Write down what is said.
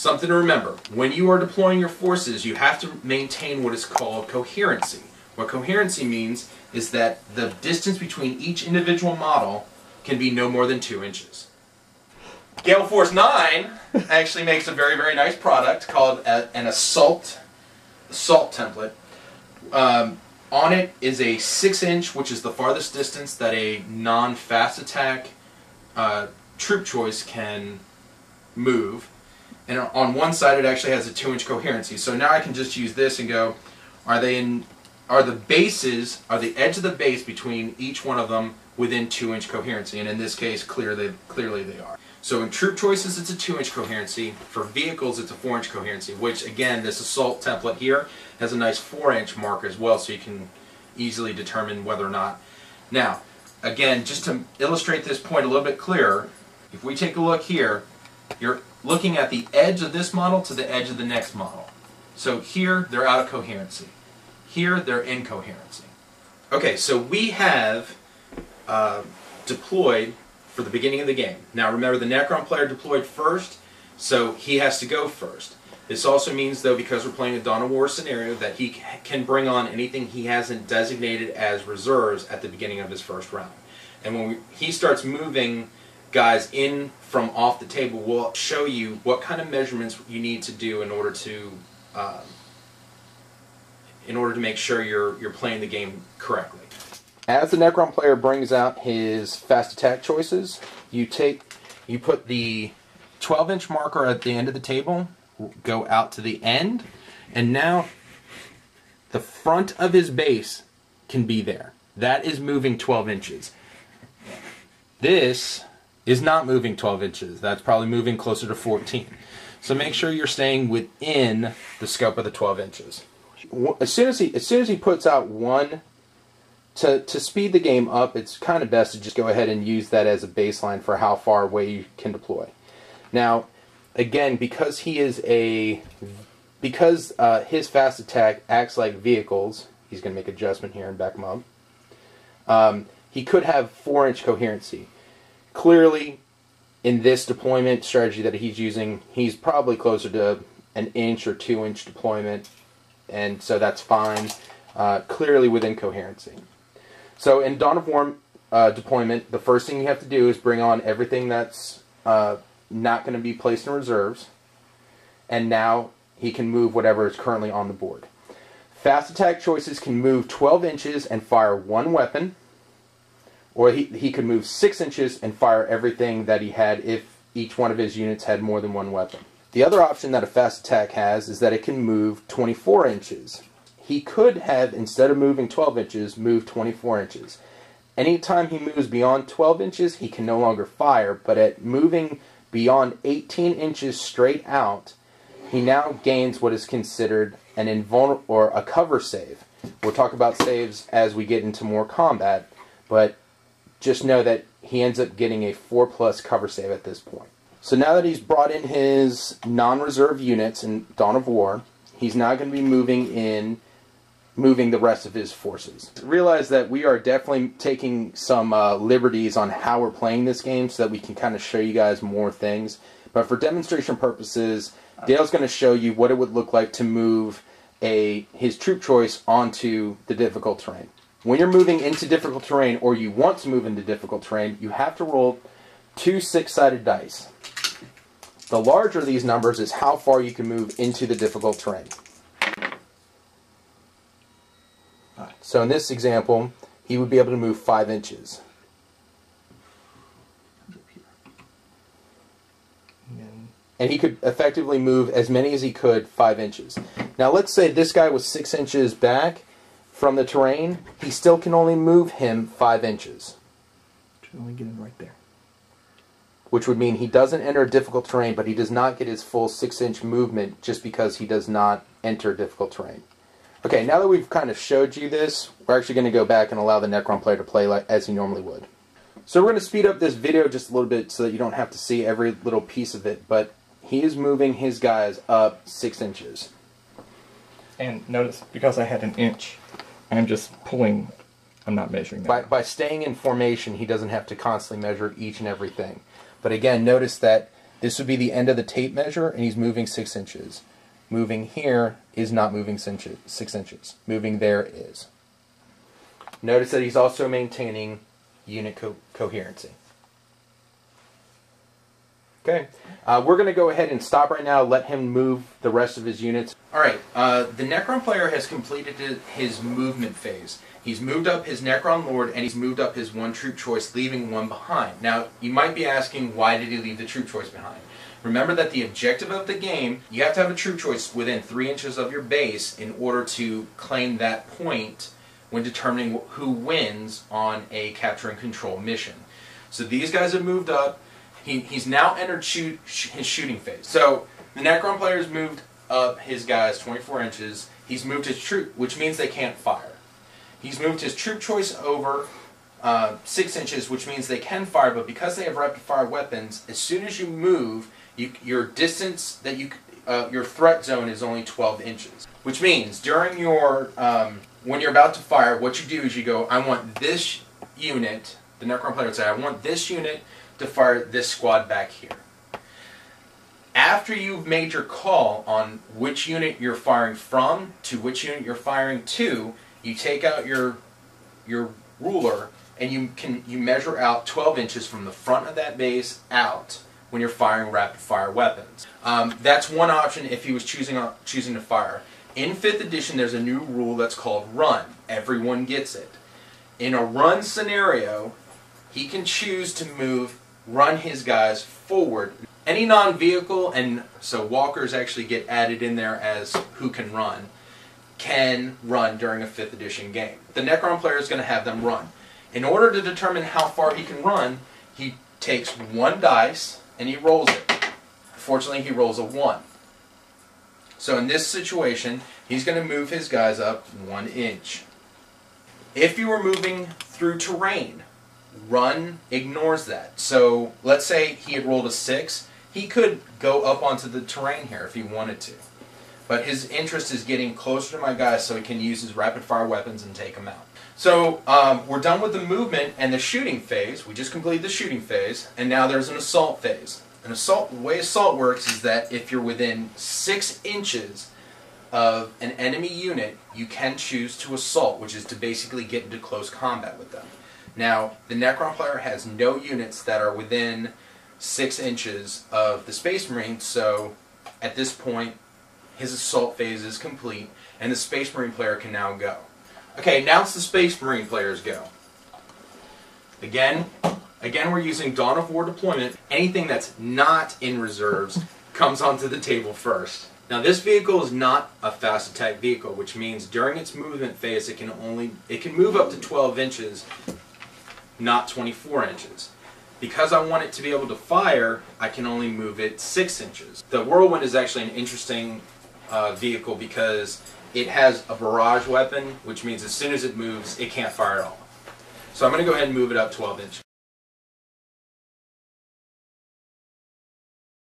Something to remember, when you are deploying your forces, you have to maintain what is called coherency. What coherency means is that the distance between each individual model can be no more than 2 inches. Gale Force 9 actually makes a very, very nice product called an assault template. On it is a 6-inch, which is the farthest distance that a non-fast attack troop choice can move. And on one side it actually has a 2-inch coherency. So now I can just use this and go, are the edge of the base between each one of them within 2-inch coherency? And in this case, clearly they are. So in troop choices, it's a 2-inch coherency. For vehicles, it's a 4-inch coherency, which again, this assault template here has a nice 4-inch mark as well, so you can easily determine whether or not. Now, again, just to illustrate this point a little bit clearer, if we take a look here, you're looking at the edge of this model to the edge of the next model. So here, they're out of coherency. Here, they're in coherency. Okay, so we have deployed for the beginning of the game. Now remember, the Necron player deployed first, so he has to go first. This also means, though, because we're playing a Dawn of War scenario, that he can bring on anything he hasn't designated as reserves at the beginning of his first round. And when he starts moving guys in from off the table, we'll show you what kind of measurements you need to do in order to make sure you're playing the game correctly. As the Necron player brings out his fast attack choices, you put the 12-inch marker at the end of the table, go out to the end, and now the front of his base can be there. That is moving 12 inches. This is not moving 12 inches. That's probably moving closer to 14. So make sure you're staying within the scope of the 12 inches. As soon as he puts out one, to speed the game up, it's kind of best to just go ahead and use that as a baseline for how far away you can deploy. Now, again, because his fast attack acts like vehicles, he's going to make an adjustment here and back him up. He could have 4-inch coherency. Clearly, in this deployment strategy that he's using, he's probably closer to an 1 or 2-inch deployment, and so that's fine. Clearly within coherency. So in Dawn of War deployment, the first thing you have to do is bring on everything that's not going to be placed in reserves, and now he can move whatever is currently on the board. Fast attack choices can move 12 inches and fire 1 weapon, or he could move 6 inches and fire everything that he had if each one of his units had more than 1 weapon. The other option that a fast attack has is that it can move 24 inches. He could have, instead of moving 12 inches, move 24 inches. Anytime he moves beyond 12 inches, he can no longer fire, but at moving beyond 18 inches straight out, he now gains what is considered an invulnerable or a cover save. We'll talk about saves as we get into more combat, but just know that he ends up getting a 4+ cover save at this point. So now that he's brought in his non-reserve units in Dawn of War, he's now going to be moving the rest of his forces. Realize that we are definitely taking some liberties on how we're playing this game so that we can kind of show you guys more things. But for demonstration purposes, Dale's going to show you what it would look like to move his troop choice onto the difficult terrain. When you're moving into difficult terrain, or you want to move into difficult terrain, you have to roll 2 6-sided dice. The larger these numbers is how far you can move into the difficult terrain. So in this example, he would be able to move 5 inches. And he could effectively move as many as he could 5 inches. Now let's say this guy was 6 inches back from the terrain. He still can only move him 5 inches. Only get him right there. Which would mean he doesn't enter difficult terrain, but he does not get his full 6-inch movement just because he does not enter difficult terrain. Okay, now that we've kind of showed you this, we're actually going to go back and allow the Necron player to play like as he normally would. So we're going to speed up this video just a little bit so that you don't have to see every little piece of it, but he is moving his guys up 6 inches. And notice, because I had an inch, I'm just pulling, I'm not measuring that. By staying in formation, he doesn't have to constantly measure each and everything. But again, notice that This would be the end of the tape measure, and he's moving 6 inches. Moving here is not moving 6 inches. Moving there is. Notice that he's also maintaining unit coherency. Okay, we're going to go ahead and stop right now, let him move the rest of his units. Alright, the Necron player has completed his movement phase. He's moved up his Necron Lord, and he's moved up his 1 troop choice, leaving 1 behind. Now, you might be asking, why did he leave the troop choice behind? Remember that the objective of the game, you have to have a troop choice within 3 inches of your base in order to claim that point when determining who wins on a capture and control mission. So these guys have moved up. He's now entered his shooting phase. So the Necron player's moved up his guys 24 inches. He's moved his troop, which means they can't fire. He's moved his troop choice over 6 inches, which means they can fire, but because they have rapid-fire weapons, as soon as you move, your distance that your threat zone is only 12 inches. Which means during your when you're about to fire, what you do is you go, I want this unit. The Necron player would say, I want this unit to fire this squad back here. After you've made your call on which unit you're firing from to which unit you're firing to, you take out your ruler and you measure out 12 inches from the front of that base out when you're firing rapid fire weapons. That's one option if he was choosing to fire. In 5th edition, there's a new rule that's called run. Everyone gets it. In a run scenario, he can choose to run his guys forward. Any non-vehicle, and so walkers actually get added in there as who can run during a 5th edition game. The Necron player is going to have them run. In order to determine how far he can run, he takes 1 dice and he rolls it. Fortunately, he rolls a 1. So in this situation, he's going to move his guys up 1 inch. If you were moving through terrain, run ignores that. So let's say he had rolled a 6. He could go up onto the terrain here if he wanted to. But his interest is getting closer to my guys so he can use his rapid fire weapons and take them out. So we're done with the movement and the shooting phase. We just completed the shooting phase, and now there's an assault phase. The way assault works is that if you're within 6 inches of an enemy unit, you can choose to assault, which is to basically get into close combat with them. Now, the Necron player has no units that are within 6 inches of the Space Marine, so at this point, his assault phase is complete, and the Space Marine player can now go. Okay, now it's the Space Marine player's go. Again, we're using Dawn of War deployment. Anything that's not in reserves comes onto the table first. Now this vehicle is not a fast attack vehicle, which means during its movement phase it can move up to 12 inches, not 24 inches. Because I want it to be able to fire, I can only move it 6 inches. The Whirlwind is actually an interesting vehicle because it has a barrage weapon, which means as soon as it moves, it can't fire at all. So I'm going to go ahead and move it up 12 inches.